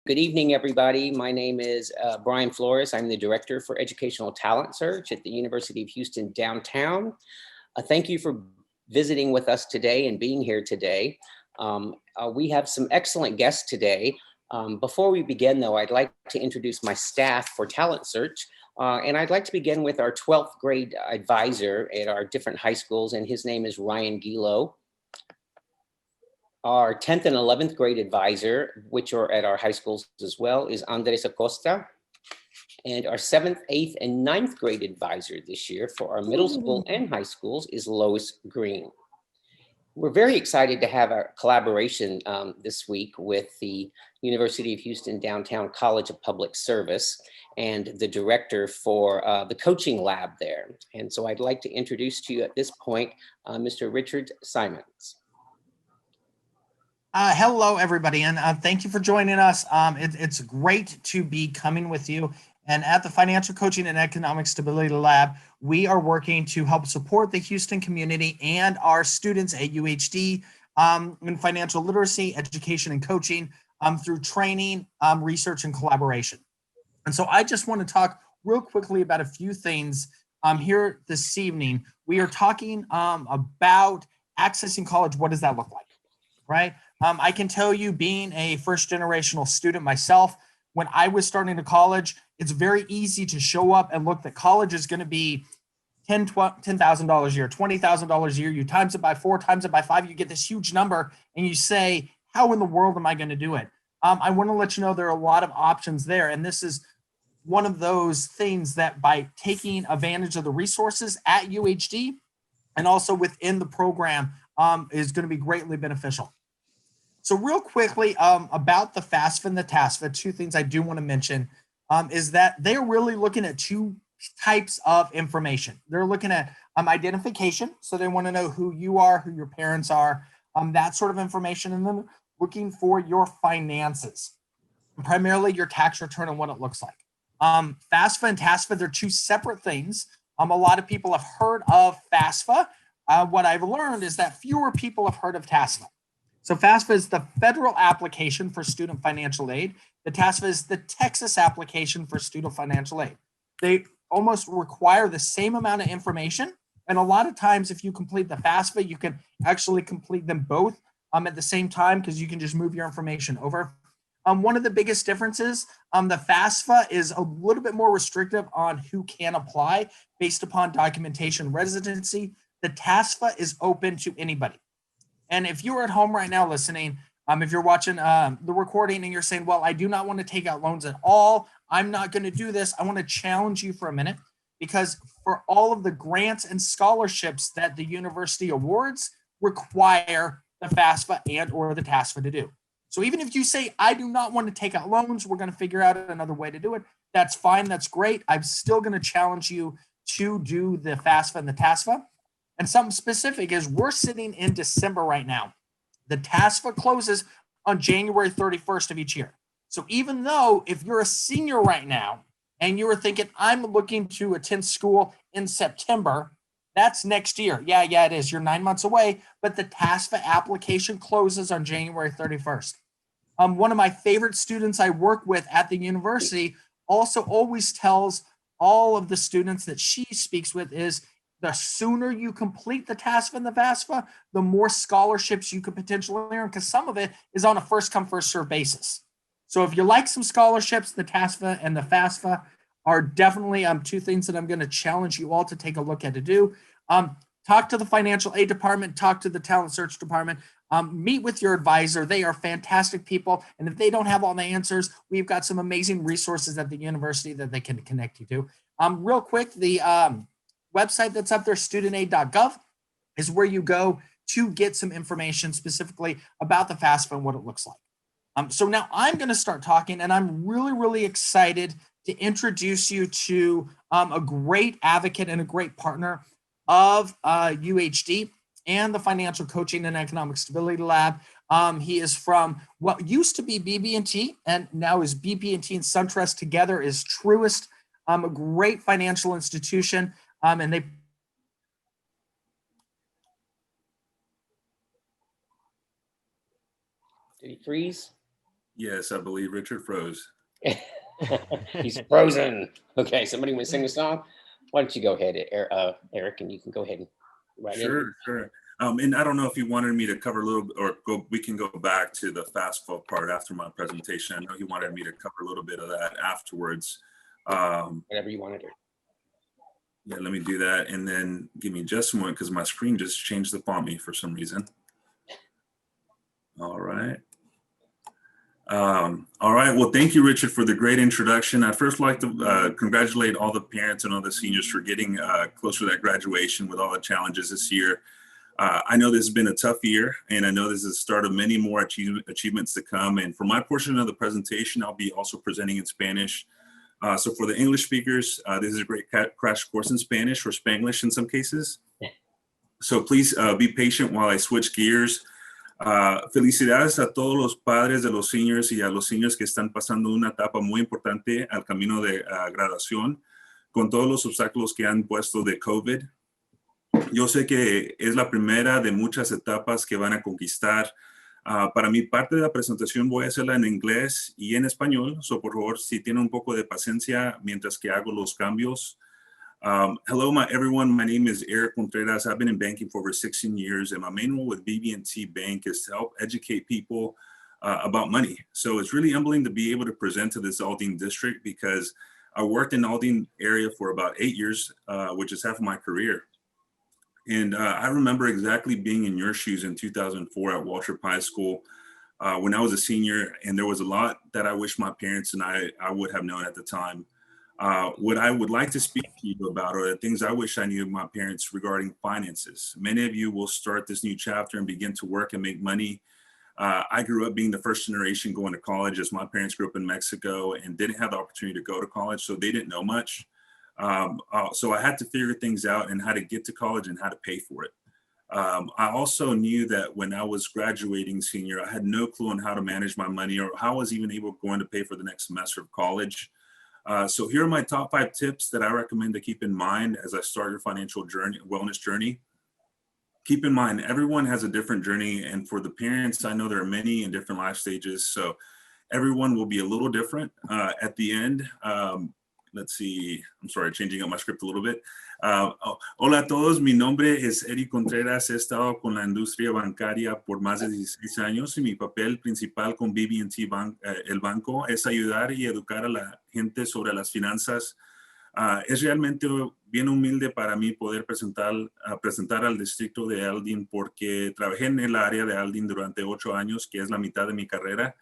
Good evening, everybody. My name is Brian Flores. I'm the Director for Educational Talent Search at the University of Houston downtown. Thank you for visiting with us today and being here today. We have some excellent guests today. Before we begin, though, I'd like to introduce my staff for Talent Search. And I'd like to begin with our 12th grade advisor at our different high schools, and his name is Ryan Gilo. Our 10th and 11th grade advisor, which are at our high schools as well, is Andres Acosta. And our 7th, 8th, and 9th grade advisor this year for our middle school and high schools is Lois Green. We're very excited to have our collaboration this week with the University of Houston Downtown College of Public Service and the director for the coaching lab there. And so I'd like to introduce to you at this point, Mr. Richard Simons. Hello, everybody, and thank you for joining us. It's great to be coming with you. And at the Financial Coaching and Economic Stability Lab, we are working to help support the Houston community and our students at UHD in financial literacy, education, and coaching through training, research, and collaboration. And so I just want to talk real quickly about a few things here this evening. We are talking about accessing college. What does that look like, right? I can tell you, being a first generational student myself, when I was starting to college, it's very easy to show up and look that college is going to be $10,000 a year, $20,000 a year. You times it by 4, times it by 5, you get this huge number, and you say, how in the world am I going to do it? I want to let you know there are a lot of options there, and this is one of those things that by taking advantage of the resources at UHD and also within the program is going to be greatly beneficial. So real quickly about the FAFSA and the TASFA, two things I do want to mention is that they're really looking at two types of information. They're looking at identification. So they want to know who you are, who your parents are, that sort of information. And then looking for your finances, primarily your tax return and what it looks like. FAFSA and TASFA, they're two separate things. A lot of people have heard of FAFSA. What I've learned is that fewer people have heard of TASFA. So FAFSA is the federal application for student financial aid. The TASFA is the Texas application for student financial aid. They almost require the same amount of information. And a lot of times, if you complete the FAFSA, you can actually complete them both at the same time because you can just move your information over. One of the biggest differences, the FAFSA is a little bit more restrictive on who can apply based upon documentation residency. The TASFA is open to anybody. And if you're at home right now listening, if you're watching the recording and you're saying, well, I do not want to take out loans at all, I'm not going to do this, I want to challenge you for a minute, because for all of the grants and scholarships that the university awards require the FAFSA and or the TASFA to do. So even if you say, I do not want to take out loans, we're going to figure out another way to do it, that's fine, that's great. I'm still going to challenge you to do the FAFSA and the TASFA. And something specific is we're sitting in December right now. The TASFA closes on January 31st of each year. So even though if you're a senior right now and you were thinking, I'm looking to attend school in September, that's next year. Yeah, it is. You're 9 months away, but the TASFA application closes on January 31st. One of my favorite students I work with at the university also always tells all of the students that she speaks with is, the sooner you complete the TASFA and the FAFSA, the more scholarships you could potentially earn, because some of it is on a first come, first serve basis. So if you like some scholarships, the TASFA and the FAFSA are definitely two things that I'm going to challenge you all to take a look at to do. Talk to the financial aid department, talk to the talent search department, meet with your advisor. They are fantastic people. And if they don't have all the answers, we've got some amazing resources at the university that they can connect you to. Real quick, the website that's up there, studentaid.gov, is where you go to get some information specifically about the FAFSA and what it looks like. So now I'm going to start talking, and I'm really, really excited to introduce you to a great advocate and a great partner of UHD and the Financial Coaching and Economic Stability Lab. He is from what used to be BB&T and now is BB&T and SunTrust together is Truist, a great financial institution. And they Did he freeze? Yes, I believe Richard froze. He's frozen. Okay, somebody want to sing a song? Why don't you go ahead, Eric, and you can go ahead and write in. Sure. And I don't know if you wanted me to cover a little, we can go back to the FAFSA part after my presentation. I know he wanted me to cover a little bit of that afterwards. Whatever you want to do. Yeah, let me do that. And then give me just a moment because my screen just changed the font me for some reason. All right. Well, thank you, Richard, for the great introduction. I'd first like to congratulate all the parents and all the seniors for getting close to that graduation with all the challenges this year. I know this has been a tough year, and I know this is the start of many more achievements to come. And for my portion of the presentation, I'll be also presenting in Spanish. So for the English speakers, this is a great crash course in Spanish or Spanglish in some cases. So please be patient while I switch gears. Felicidades a todos los padres de los seniors y a los seniors que están pasando una etapa muy importante al camino de graduación con todos los obstáculos que han puesto de COVID. Yo sé que es la primera de muchas etapas que van a conquistar. Para mi parte de la presentación voy a hacerla en inglés y en español. So por favor, si tienen un poco de paciencia mientras que hago los cambios. Hello, everyone. My name is Eric Contreras. I've been in banking for over 16 years, and my main role with BB&T Bank is to help educate people about money. So it's really humbling to be able to present to this Aldine district because I worked in Aldine area for about 8 years, which is half of my career. And I remember exactly being in your shoes in 2004 at Waltrip High School when I was a senior, and there was a lot that I wish my parents and I would have known at the time. What I would like to speak to you about are the things I wish I knew of my parents regarding finances. Many of you will start this new chapter and begin to work and make money. I grew up being the first generation going to college, as my parents grew up in Mexico and didn't have the opportunity to go to college, so they didn't know much. So I had to figure things out and how to get to college and how to pay for it. I also knew that when I was graduating senior, I had no clue on how to manage my money or how I was even going to pay for the next semester of college. So here are my top 5 tips that I recommend to keep in mind as I start your financial journey, wellness journey. Keep in mind, everyone has a different journey. And for the parents, I know there are many in different life stages. So everyone will be a little different at the end. Let's see, I'm sorry, changing up my script a little bit. Hola a todos, mi nombre es Eric Contreras. He estado con la industria bancaria por más de 16 años y mi papel principal con BB&T el banco es ayudar y educar a la gente sobre las finanzas. Es realmente bien humilde para mí poder presentar al distrito de Aldine porque trabajé en el área de Aldine durante 8 años, que es la mitad de mi carrera.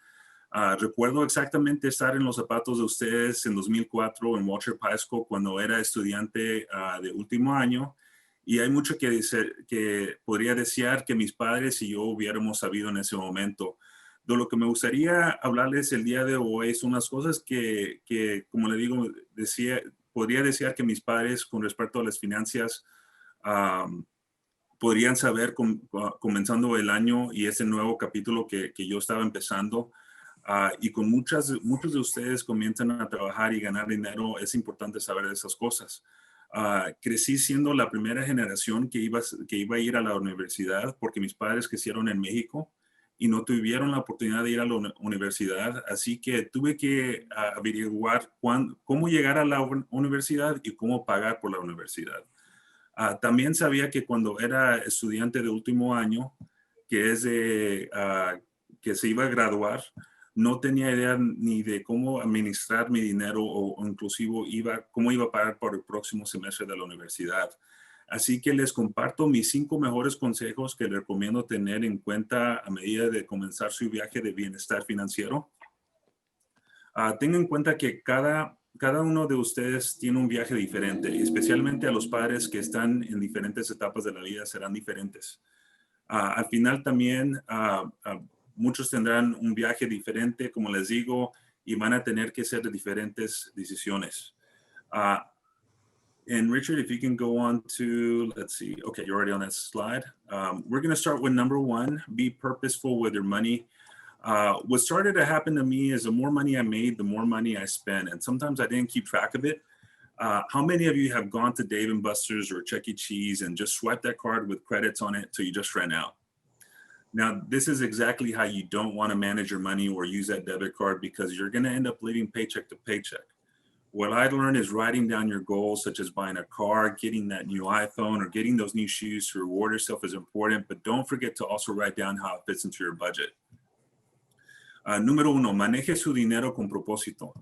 Recuerdo exactamente estar en los zapatos de ustedes en 2004 en Waltrip High School cuando era estudiante de último año, y hay mucho que podría desear que mis padres y yo hubiéramos sabido en ese momento. De lo que me gustaría hablarles el día de hoy son las cosas que como le digo, podría desear que mis padres con respecto a las finanzas podrían saber comenzando el año y ese nuevo capítulo que yo estaba empezando. Y con muchos de ustedes comienzan a trabajar y ganar dinero, es importante saber de esas cosas. Crecí siendo la primera generación que iba a ir a la universidad porque mis padres crecieron en México y no tuvieron la oportunidad de ir a la universidad, así que tuve que averiguar cómo llegar a la universidad y cómo pagar por la universidad. También sabía que cuando era estudiante de último año, que se iba a graduar, no tenía idea ni de cómo administrar mi dinero o inclusive cómo iba a pagar por el próximo semestre de la universidad. Así que les comparto mis 5 mejores consejos que les recomiendo tener en cuenta a medida de comenzar su viaje de bienestar financiero. Tengan en cuenta que cada uno de ustedes tiene un viaje diferente, especialmente a los padres que están en diferentes etapas de la vida serán diferentes. Al final también muchos tendrán un viaje diferente, como les digo, y van a tener que hacer diferentes decisiones. And Richard, if you can go on to, let's see. Okay, you're already on that slide. We're going to start with number 1, be purposeful with your money. What started to happen to me is the more money I made, the more money I spent. And sometimes I didn't keep track of it. How many of you have gone to Dave & Buster's or Chuck E. Cheese and just swiped that card with credits on it till you just ran out? Now, this is exactly how you don't want to manage your money or use that debit card, because you're going to end up living paycheck to paycheck. What I learned is writing down your goals, such as buying a car, getting that new iPhone, or getting those new shoes to reward yourself is important, but don't forget to also write down how it fits into your budget. Número uno, maneje su dinero con propósito.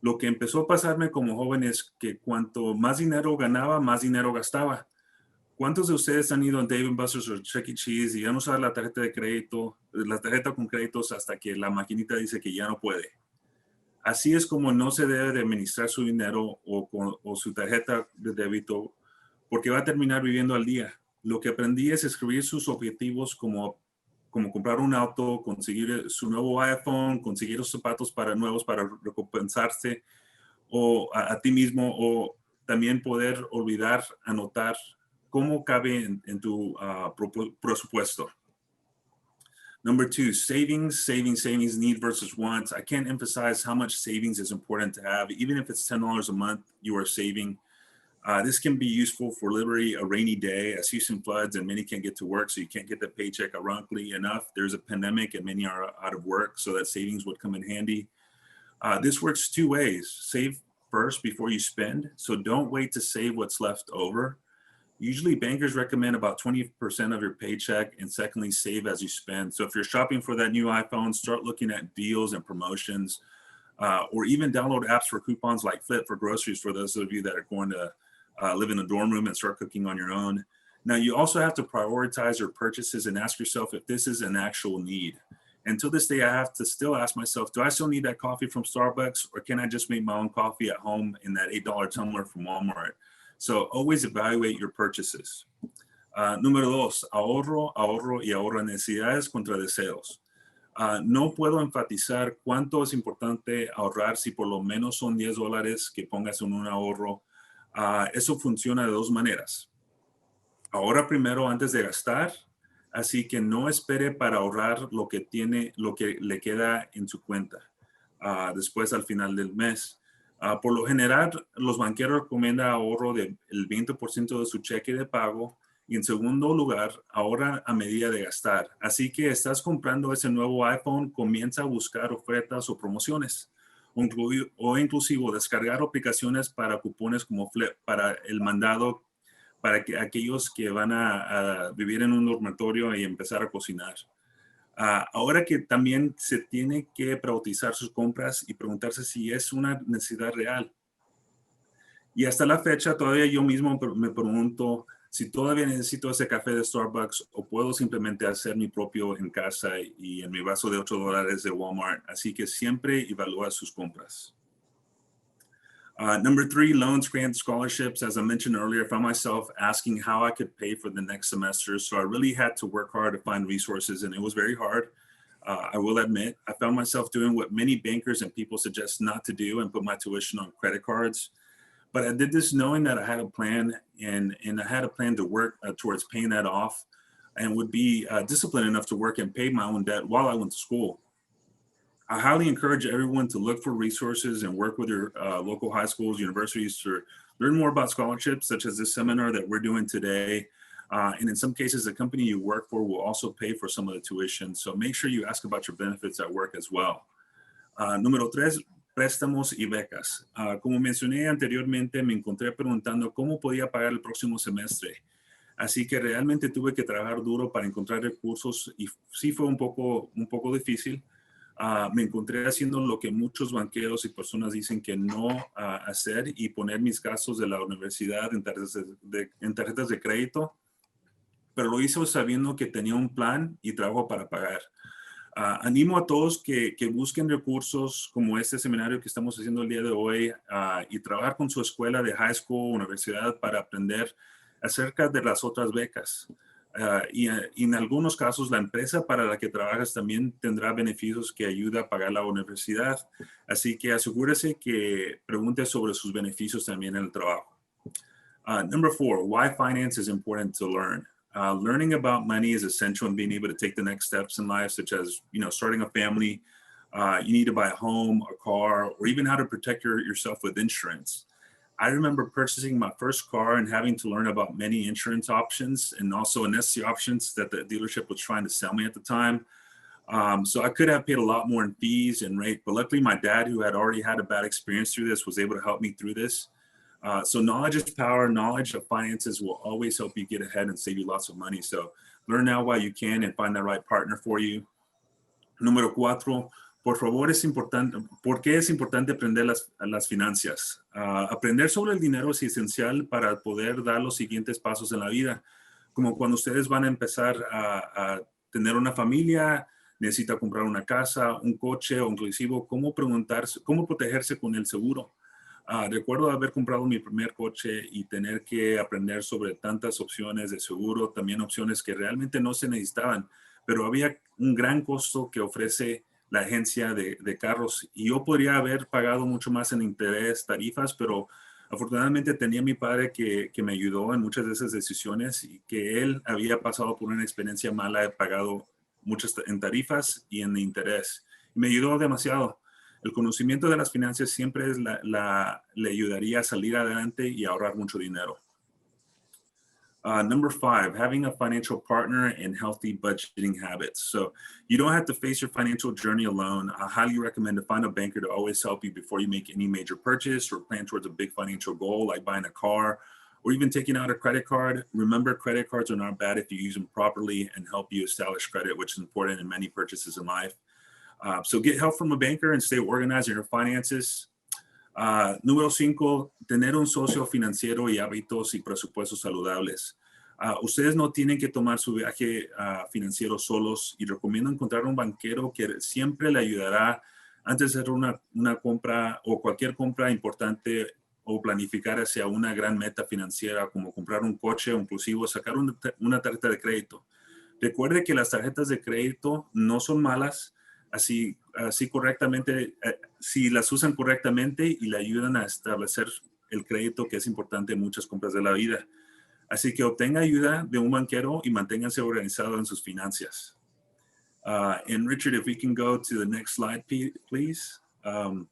Lo que empezó a pasarme como joven es que cuanto más dinero ganaba, más dinero gastaba. ¿Cuántos de ustedes han ido a Dave & Buster's o Chuck E. Cheese y han usado la tarjeta de crédito, la tarjeta con créditos hasta que la maquinita dice que ya no puede? Así es como no se debe de administrar su dinero o su tarjeta de débito, porque va a terminar viviendo al día. Lo que aprendí es escribir sus objetivos como comprar un auto, conseguir su nuevo iPhone, conseguir los zapatos nuevos para recompensarse o a ti mismo, o también poder olvidar, anotar cómo cabe en tu presupuesto. Number two, savings, need versus wants. I can't emphasize how much savings is important to have. Even if it's $10 a month, you are saving. This can be useful for literally a rainy day, as Houston floods and many can't get to work, so you can't get the paycheck. Ironically enough, there's a pandemic and many are out of work, so that savings would come in handy. This works two ways. Save first before you spend, so don't wait to save what's left over. Usually bankers recommend about 20% of your paycheck, and secondly, save as you spend. So if you're shopping for that new iPhone, start looking at deals and promotions, or even download apps for coupons like Flip for groceries for those of you that are going to live in a dorm room and start cooking on your own. Now, you also have to prioritize your purchases and ask yourself if this is an actual need. Until this day, I have to still ask myself, do I still need that coffee from Starbucks, or can I just make my own coffee at home in that $8 tumbler from Walmart? So always evaluate your purchases. Número dos, ahorro y ahorro, necesidades contra deseos. No puedo enfatizar cuánto es importante ahorrar. Si por lo menos son $10 que pongas en un ahorro. Eso funciona de dos maneras. Ahorra primero antes de gastar, así que no espere para ahorrar lo que le queda en su cuenta después al final del mes. Por lo general, los banqueros recomiendan ahorro del 20% de su cheque de pago, y en segundo lugar, ahorra a medida de gastar. Así que estás comprando ese nuevo iPhone, comienza a buscar ofertas o promociones, o inclusive descargar aplicaciones para cupones como Flip para el mandado, para que aquellos que van a vivir en un dormitorio y empezar a cocinar. Ahora que también se tiene que priorizar sus compras y preguntarse si es una necesidad real. Y hasta la fecha todavía yo mismo me pregunto si todavía necesito ese café de Starbucks o puedo simplemente hacer mi propio en casa y en mi vaso de $8 de Walmart. Así que siempre evalúa sus compras. Number three, loans, grants, scholarships. As I mentioned earlier, I found myself asking how I could pay for the next semester. So I really had to work hard to find resources, and it was very hard. I will admit, I found myself doing what many bankers and people suggest not to do and put my tuition on credit cards. But I did this knowing that I had a plan, and I had a plan to work towards paying that off, and would be disciplined enough to work and pay my own debt while I went to school. I highly encourage everyone to look for resources and work with your local high schools, universities to learn more about scholarships, such as this seminar that we're doing today. And in some cases, the company you work for will also pay for some of the tuition. So make sure you ask about your benefits at work as well. Número tres, préstamos y becas. Como mencioné anteriormente, me encontré preguntando cómo podía pagar el próximo semestre. Así que realmente tuve que trabajar duro para encontrar recursos, y sí fue un poco difícil. Me encontré haciendo lo que muchos banqueros y personas dicen que no hacer, y poner mis gastos de la universidad en tarjetas de crédito, pero lo hice sabiendo que tenía un plan y trabajo para pagar. Animo a todos que busquen recursos como este seminario que estamos haciendo el día de hoy, y trabajar con su escuela de high school, universidad, para aprender acerca de las otras becas. Y en algunos casos la empresa para la que trabajas también tendrá beneficios que ayuda a pagar la universidad. Así que asegúrese que pregunte sobre sus beneficios también en el trabajo. Number four, why finance is important to learn. Learning about money is essential in being able to take the next steps in life, such as, starting a family. You need to buy a home, a car, or even how to protect yourself with insurance. I remember purchasing my first car and having to learn about many insurance options and also necessary options that the dealership was trying to sell me at the time. So I could have paid a lot more in fees and rate, but luckily my dad, who had already had a bad experience through this, was able to help me through this. So knowledge is power. Knowledge of finances will always help you get ahead and save you lots of money. So learn now while you can and find the right partner for you. Número 4, por favor, es importante. ¿Por qué es importante aprender las finanzas? Aprender sobre el dinero es esencial para poder dar los siguientes pasos en la vida. Como cuando ustedes van a empezar a tener una familia, necesita comprar una casa, un coche o inclusive cómo preguntarse, cómo protegerse con el seguro. Recuerdo haber comprado mi primer coche y tener que aprender sobre tantas opciones de seguro, también opciones que realmente no se necesitaban, pero había un gran costo que ofrece la agencia de carros y yo podría haber pagado mucho más en interés, tarifas, pero afortunadamente tenía a mi padre que me ayudó en muchas de esas decisiones y que él había pasado por una experiencia mala, he pagado muchas en tarifas y en interés. Me ayudó demasiado. El conocimiento de las finanzas siempre le ayudaría a salir adelante y ahorrar mucho dinero. Number 5, having a financial partner and healthy budgeting habits. So you don't have to face your financial journey alone. I highly recommend to find a banker to always help you before you make any major purchase or plan towards a big financial goal like buying a car or even taking out a credit card. Remember, credit cards are not bad if you use them properly and help you establish credit, which is important in many purchases in life. So get help from a banker and stay organized in your finances. Número 5, tener un socio financiero y hábitos y presupuestos saludables. Ustedes no tienen que tomar su viaje financiero solos y recomiendo encontrar un banquero que siempre le ayudará antes de hacer una compra o cualquier compra importante o planificar hacia una gran meta financiera como comprar un coche o inclusive sacar una tarjeta de crédito. Recuerde que las tarjetas de crédito no son malas, así correctamente, si las usan correctamente y le ayudan a establecer el crédito que es importante en muchas compras de la vida. Así que obtenga ayuda de un banquero y manténganse organizado en sus finanzas. And Richard, if we can go to the next slide, please. Now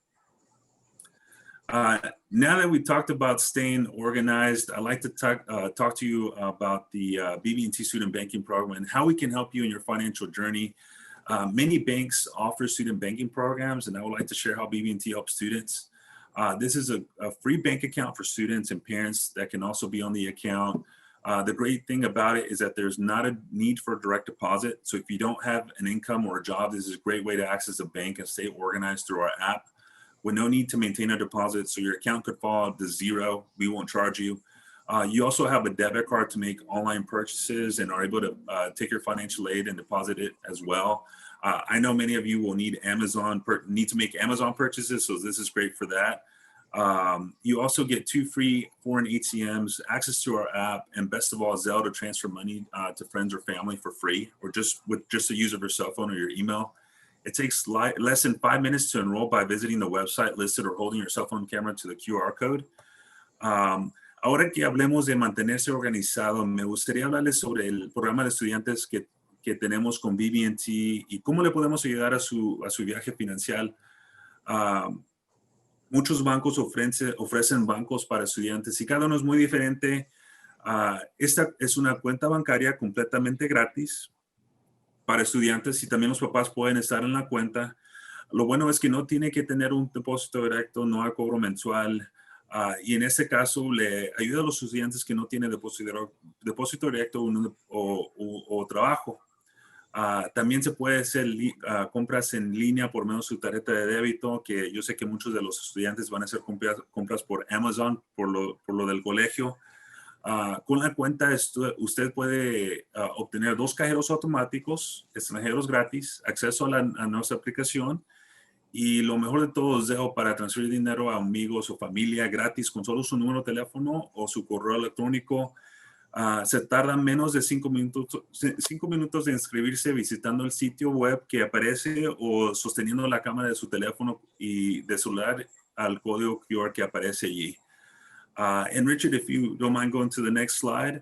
that we talked about staying organized, I'd like to talk to you about the BB&T Student Banking Program and how we can help you in your financial journey. Many banks offer student banking programs, and I would like to share how BB&T helps students. This is a free bank account for students and parents that can also be on the account. The great thing about it is that there's not a need for direct deposit. So if you don't have an income or a job, this is a great way to access a bank and stay organized through our app with no need to maintain a deposit. So your account could fall to zero. We won't charge you. You also have a debit card to make online purchases and are able to take your financial aid and deposit it as well. I know many of you will need to make Amazon purchases, so this is great for that. You also get 2 free foreign ATMs, access to our app, and best of all, Zelle to transfer money to friends or family for free, or just the use of your cell phone or your email. It takes less than 5 minutes to enroll by visiting the website listed or holding your cell phone camera to the QR code. Ahora que hablemos de mantenerse organizado, me gustaría hablarles sobre el programa de estudiantes que tenemos con BB&T y cómo le podemos ayudar a su viaje financiero. Muchos bancos ofrecen bancos para estudiantes y cada uno es muy diferente. Esta es una cuenta bancaria completamente gratis para estudiantes y también los papás pueden estar en la cuenta. Lo bueno es que no tiene que tener un depósito directo, no hay cobro mensual. Y en este caso le ayuda a los estudiantes que no tienen depósito directo o trabajo. También se puede hacer compras en línea por medio de su tarjeta de débito, que yo sé que muchos de los estudiantes van a hacer compras por Amazon, por lo del colegio. Con la cuenta usted puede obtener 2 cajeros automáticos, extranjeros gratis, acceso a nuestra aplicación y lo mejor de todo es dejo para transferir dinero a amigos o familia gratis con solo su número de teléfono o su correo electrónico. Se tarda menos de 5 minutos de inscribirse visitando el sitio web que aparece o sosteniendo la cámara de su teléfono y de celular al código QR que aparece allí. And Richard, if you don't mind going to the next slide.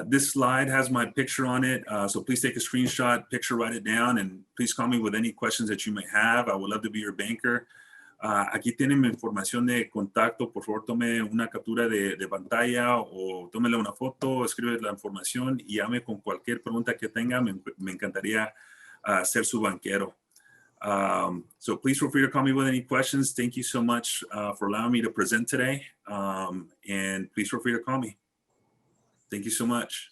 This slide has my picture on it, so please take a screenshot, write it down, and please call me with any questions that you may have. I would love to be your banker. Aquí tienen mi información de contacto. Por favor, tome una captura de pantalla o tómele una foto, escribe la información y llame con cualquier pregunta que tenga. Me encantaría ser su banquero. So please feel free to call me with any questions. Thank you so much for allowing me to present today. And please feel free to call me. Thank you so much.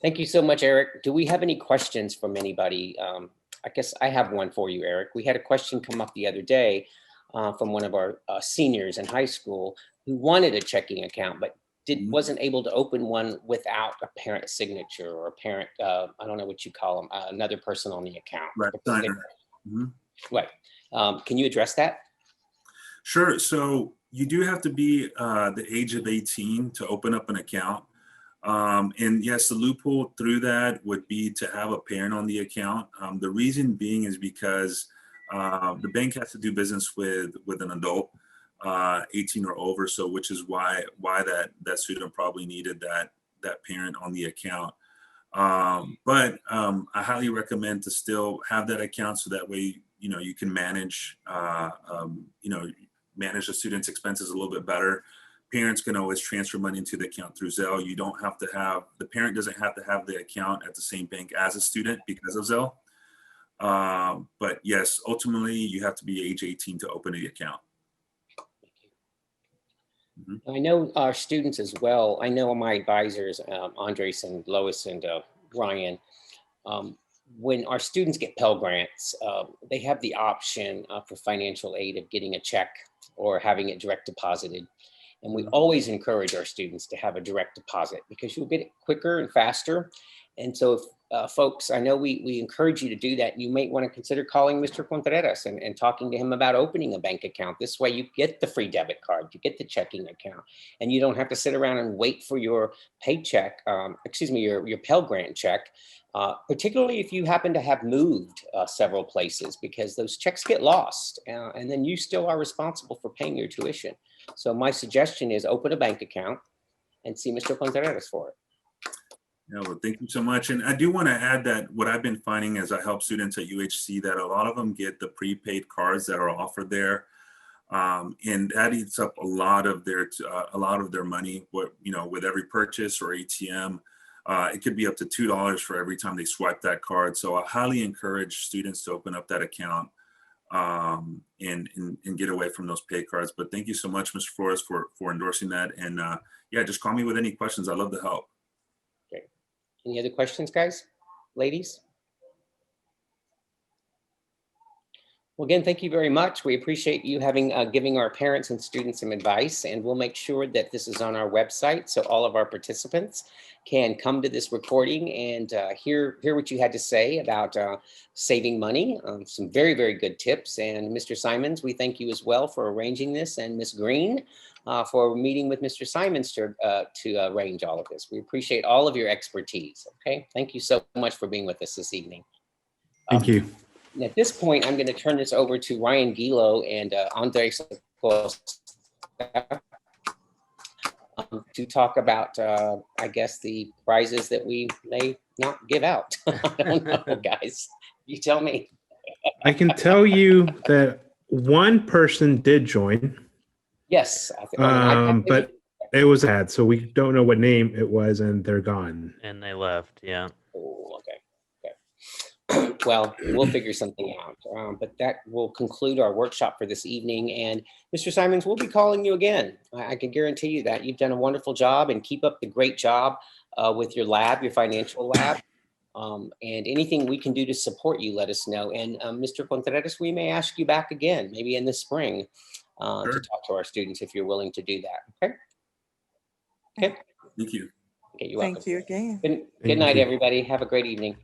Thank you so much, Eric. Do we have any questions from anybody? I guess I have one for you, Eric. We had a question come up the other day from one of our seniors in high school who wanted a checking account, but wasn't able to open one without a parent signature or a parent, I don't know what you call them, another person on the account. Right. Right. Can you address that? Sure. So you do have to be the age of 18 to open up an account. And yes, the loophole through that would be to have a parent on the account. The reason being is because the bank has to do business with an adult, 18 or over. So, which is why that student probably needed that parent on the account. But I highly recommend to still have that account so that way you can manage manage the student's expenses a little bit better. Parents can always transfer money into the account through Zelle. You don't have to have, the parent doesn't have to have the account at the same bank as a student because of Zelle. But yes, ultimately you have to be age 18 to open the account. I know our students as well. I know my advisors, Andres and Lois and Ryan, when our students get Pell Grants, they have the option for financial aid of getting a check or having it direct deposited. And we always encourage our students to have a direct deposit because you'll get it quicker and faster. And so if, folks, I know we encourage you to do that. You might want to consider calling Mr. Contreras and talking to him about opening a bank account. This way you get the free debit card, you get the checking account, and you don't have to sit around and wait for your paycheck, your Pell Grant check, particularly if you happen to have moved several places because those checks get lost and then you still are responsible for paying your tuition. So my suggestion is open a bank account and see Mr. Contreras for it. Yeah, well, thank you so much. And I do want to add that what I've been finding as I help students at UHC, that a lot of them get the prepaid cards that are offered there. And that eats up a lot of their money, with every purchase or ATM. It could be up to $2 for every time they swipe that card. So I highly encourage students to open up that account and get away from those pay cards. But thank you so much, Mr. Flores, for endorsing that. And yeah, just call me with any questions. I'd love to help. Okay. Any other questions, guys, ladies? Well, again, thank you very much. We appreciate you giving our parents and students some advice, and we'll make sure that this is on our website so all of our participants can come to this recording and hear what you had to say about saving money. Some very, very good tips. And Mr. Simons, we thank you as well for arranging this, and Ms. Green for meeting with Mr. Simons to arrange all of this. We appreciate all of your expertise. Okay, thank you so much for being with us this evening. Thank you. At this point, I'm going to turn this over to Ryan Gilo and Andres to talk about, I guess, the prizes that we may not give out. I don't know, guys. You tell me. I can tell you that one person did join. Yes. But it was ad, so we don't know what name it was, and they're gone. And they left, yeah. Oh, okay. Well, we'll figure something out. But that will conclude our workshop for this evening. And Mr. Simons, we'll be calling you again. I can guarantee you that. You've done a wonderful job, and keep up the great job with your lab, your financial lab. And anything we can do to support you, let us know. And Mr. Contreras, we may ask you back again, maybe in the spring, Sure. to talk to our students if you're willing to do that. Okay? Okay. Thank you. Okay, you're welcome. Thank you again. Good Thank night, you. everybody. Have a great evening.